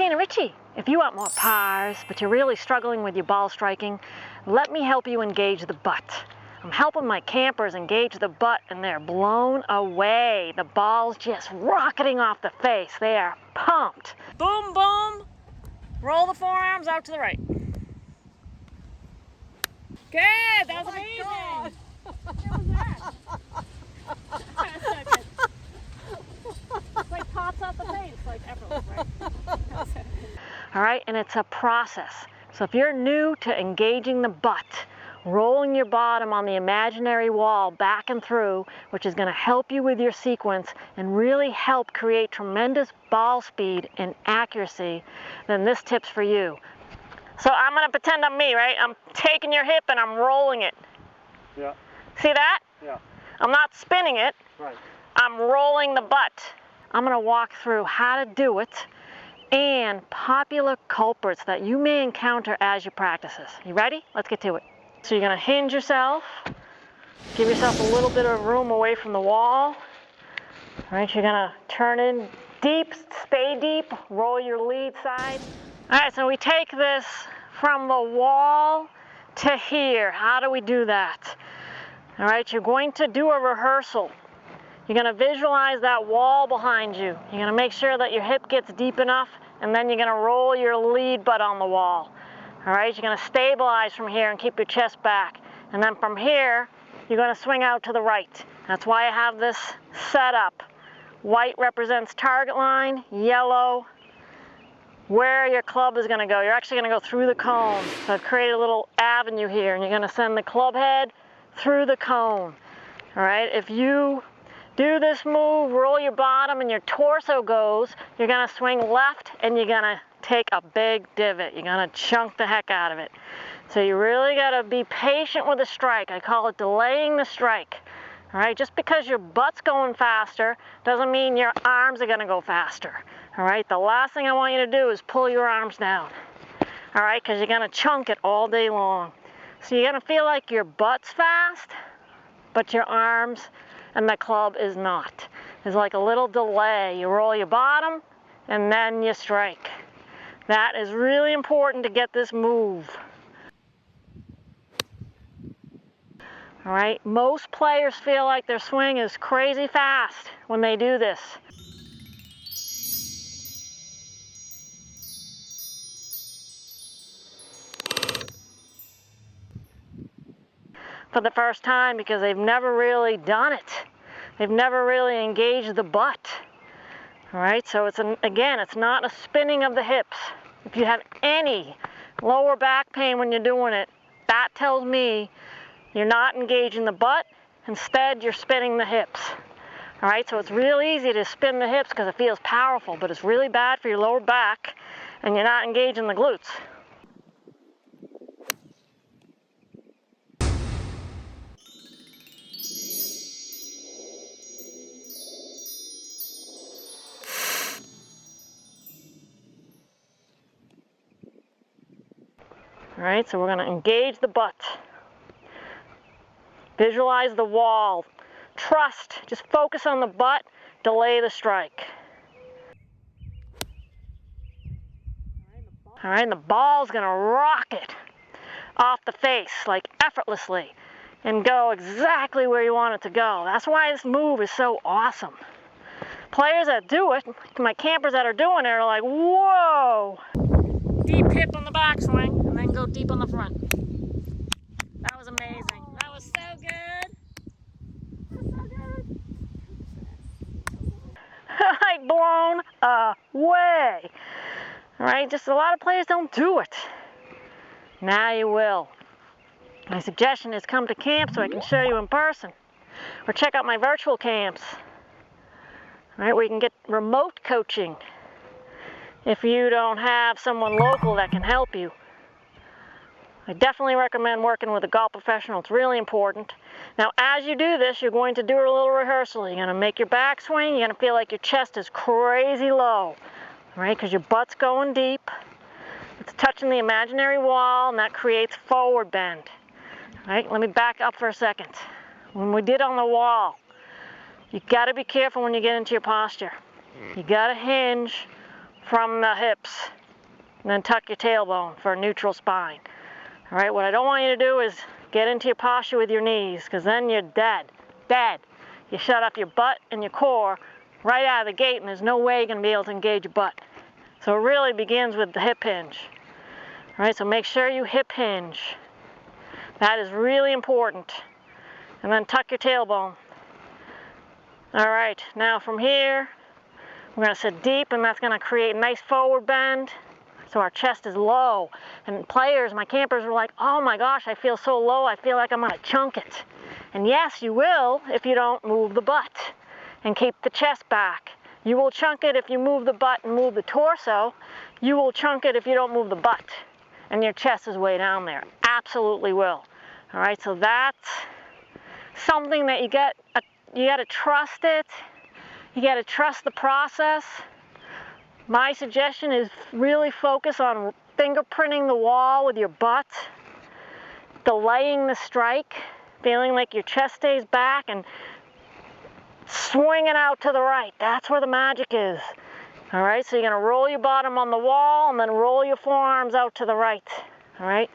Christina Ricci. If you want more pars, but you're really struggling with your ball striking, let me help you engage the butt. I'm helping my campers engage the butt, and they're blown away. The ball's just rocketing off the face. They are pumped. Boom, boom. Roll the forearms out to the right. Good, that was amazing. God. What was that? It's like pops off the face, like effortless, right? All right, and it's a process. So if you're new to engaging the butt, rolling your bottom on the imaginary wall back and through, which is going to help you with your sequence and really help create tremendous ball speed and accuracy, then this tip's for you. So I'm going to pretend I'm me, right? I'm taking your hip and I'm rolling it. Yeah. See that? Yeah. I'm not spinning it. Right. I'm rolling the butt. I'm going to walk through how to do it and popular culprits that you may encounter as you practices. You ready? Let's get to it. So you're going to hinge yourself. Give yourself a little bit of room away from the wall. All right, you're going to turn in deep, stay deep, roll your lead side. All right, so we take this from the wall to here. How do we do that? All right, you're going to do a rehearsal. You're going to visualize that wall behind you. You're going to make sure that your hip gets deep enough, and then you're going to roll your lead butt on the wall. All right, you're going to stabilize from here and keep your chest back. And then from here, you're going to swing out to the right. That's why I have this set up. White represents target line, yellow, where your club is going to go. You're actually going to go through the cone. So I've created a little avenue here, and you're going to send the club head through the cone. All right, if you do this move, roll your bottom and your torso goes, you're going to swing left and you're going to take a big divot. You're going to chunk the heck out of it. So you really got to be patient with the strike. I call it delaying the strike. All right, just because your butt's going faster doesn't mean your arms are going to go faster. All right, the last thing I want you to do is pull your arms down. All right, because you're going to chunk it all day long. So you're going to feel like your butt's fast, but your arms and the club is not. There's like a little delay. You roll your bottom and then you strike. That is really important to get this move. All right, most players feel like their swing is crazy fast when they do this. For the first time, because they've never really done it. They've never really engaged the butt. All right, so again, it's not a spinning of the hips. If you have any lower back pain when you're doing it, that tells me you're not engaging the butt. Instead, you're spinning the hips. All right, so it's real easy to spin the hips because it feels powerful, but it's really bad for your lower back, and you're not engaging the glutes. All right, so we're going to engage the butt. Visualize the wall. Trust, just focus on the butt, delay the strike. All right, and the ball's going to rocket off the face, like effortlessly, and go exactly where you want it to go. That's why this move is so awesome. Players that do it, my campers that are doing it, are like, whoa! Deep hip on the backswing, and then go deep on the front. That was amazing. That was so good. That was so good. Like blown away. All right, just a lot of players don't do it. Now you will. My suggestion is come to camp so I can show you in person, or check out my virtual camps. All right, where you can get remote coaching if you don't have someone local that can help you. I definitely recommend working with a golf professional. It's really important. Now, as you do this, you're going to do a little rehearsal. You're going to make your backswing. You're going to feel like your chest is crazy low, right? Because your butt's going deep. It's touching the imaginary wall, and that creates forward bend. All right, let me back up for a second. When we did on the wall, you got to be careful when you get into your posture. You got to hinge from the hips. And then tuck your tailbone for a neutral spine. All right, what I don't want you to do is get into your posture with your knees, because then you're dead. Dead. You shut off your butt and your core right out of the gate, and there's no way you're going to be able to engage your butt. So it really begins with the hip hinge. All right, so make sure you hip hinge. That is really important. And then tuck your tailbone. All right, now from here, we're going to sit deep, and that's going to create a nice forward bend. So our chest is low. And players, my campers were like, oh my gosh, I feel so low, I feel like I'm going to chunk it. And yes, you will if you don't move the butt and keep the chest back. You will chunk it if you move the butt and move the torso. You will chunk it if you don't move the butt and your chest is way down there. Absolutely will. All right, so that's something that you got to trust it. You got to trust the process. My suggestion is really focus on fingerprinting the wall with your butt, delaying the strike, feeling like your chest stays back, and swing it out to the right. That's where the magic is. All right, so you're going to roll your bottom on the wall and then roll your forearms out to the right. All right,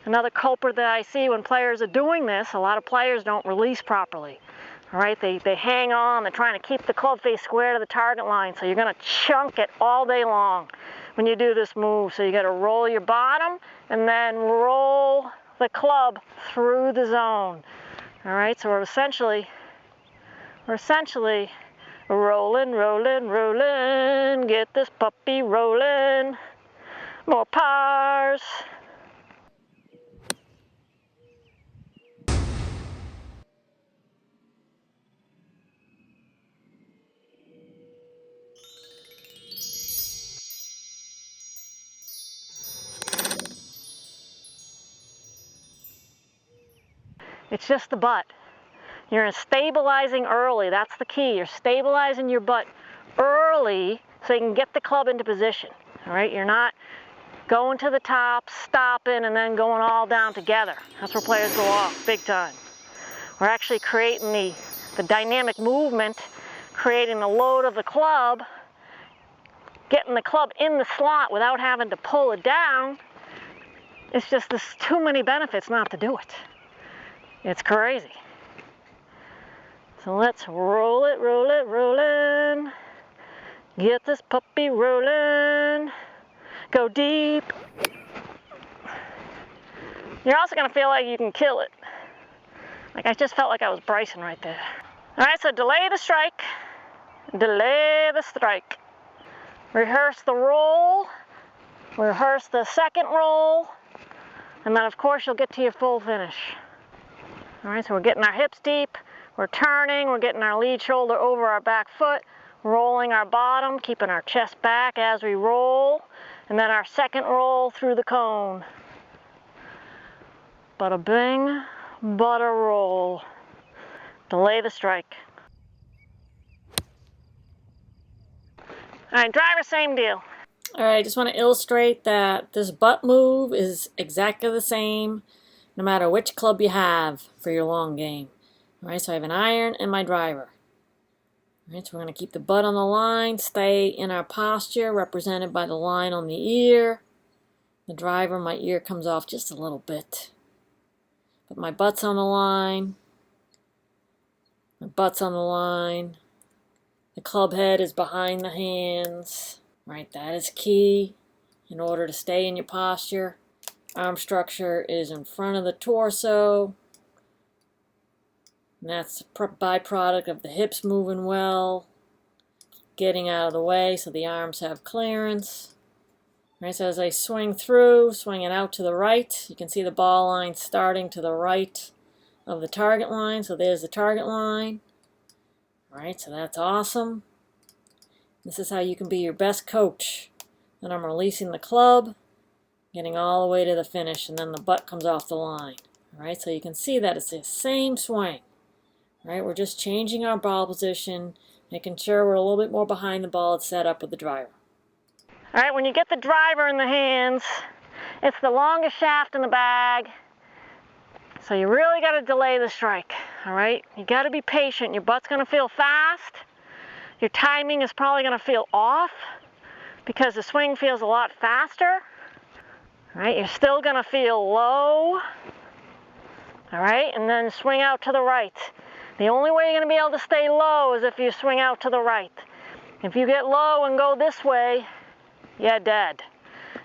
another culprit that I see when players are doing this, a lot of players don't release properly. All right, they hang on, they're trying to keep the club face square to the target line, so you're going to chunk it all day long when you do this move. So you got to roll your bottom and then roll the club through the zone. All right, so we're essentially rolling, rolling, rolling, get this puppy rolling, more pars. It's just the butt. You're stabilizing early, that's the key. You're stabilizing your butt early so you can get the club into position. All right, you're not going to the top, stopping, and then going all down together. That's where players go off big time. We're actually creating the dynamic movement, creating the load of the club, getting the club in the slot without having to pull it down. It's just there's too many benefits not to do it. It's crazy. So let's roll it, roll it, rollin'. Get this puppy rolling. Go deep. You're also gonna feel like you can kill it. Like I just felt like I was Bryson right there. All right, so delay the strike. Delay the strike. Rehearse the roll. Rehearse the second roll. And then of course you'll get to your full finish. All right, so we're getting our hips deep. We're turning, we're getting our lead shoulder over our back foot, rolling our bottom, keeping our chest back as we roll, and then our second roll through the cone. Bada bing, bada roll. Delay the strike. All right, driver, same deal. All right, I just want to illustrate that this butt move is exactly the same no matter which club you have for your long game. All right, so I have an iron and my driver. All right, so we're going to keep the butt on the line, stay in our posture, represented by the line on the ear. The driver, my ear comes off just a little bit. But my butt's on the line. My butt's on the line. The club head is behind the hands. Right, that is key in order to stay in your posture. Arm structure is in front of the torso. And that's a byproduct of the hips moving well, getting out of the way so the arms have clearance. Right, so as I swing through, swinging out to the right, you can see the ball line starting to the right of the target line. So there's the target line. All right, so that's awesome. This is how you can be your best coach. Then I'm releasing the club, getting all the way to the finish, and then the butt comes off the line. All right, so you can see that it's the same swing. All right, we're just changing our ball position, making sure we're a little bit more behind the ball. It's set up with the driver. All right, when you get the driver in the hands, it's the longest shaft in the bag. So you really got to delay the strike. All right, you got to be patient. Your butt's going to feel fast. Your timing is probably going to feel off because the swing feels a lot faster. All right, you're still gonna feel low. All right, and then swing out to the right. The only way you're gonna be able to stay low is if you swing out to the right. If you get low and go this way, you're dead.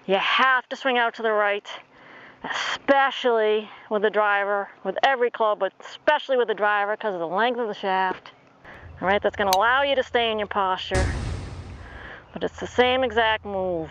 You have to swing out to the right, especially with the driver, with every club, but especially with the driver because of the length of the shaft. All right, that's gonna allow you to stay in your posture, but it's the same exact move.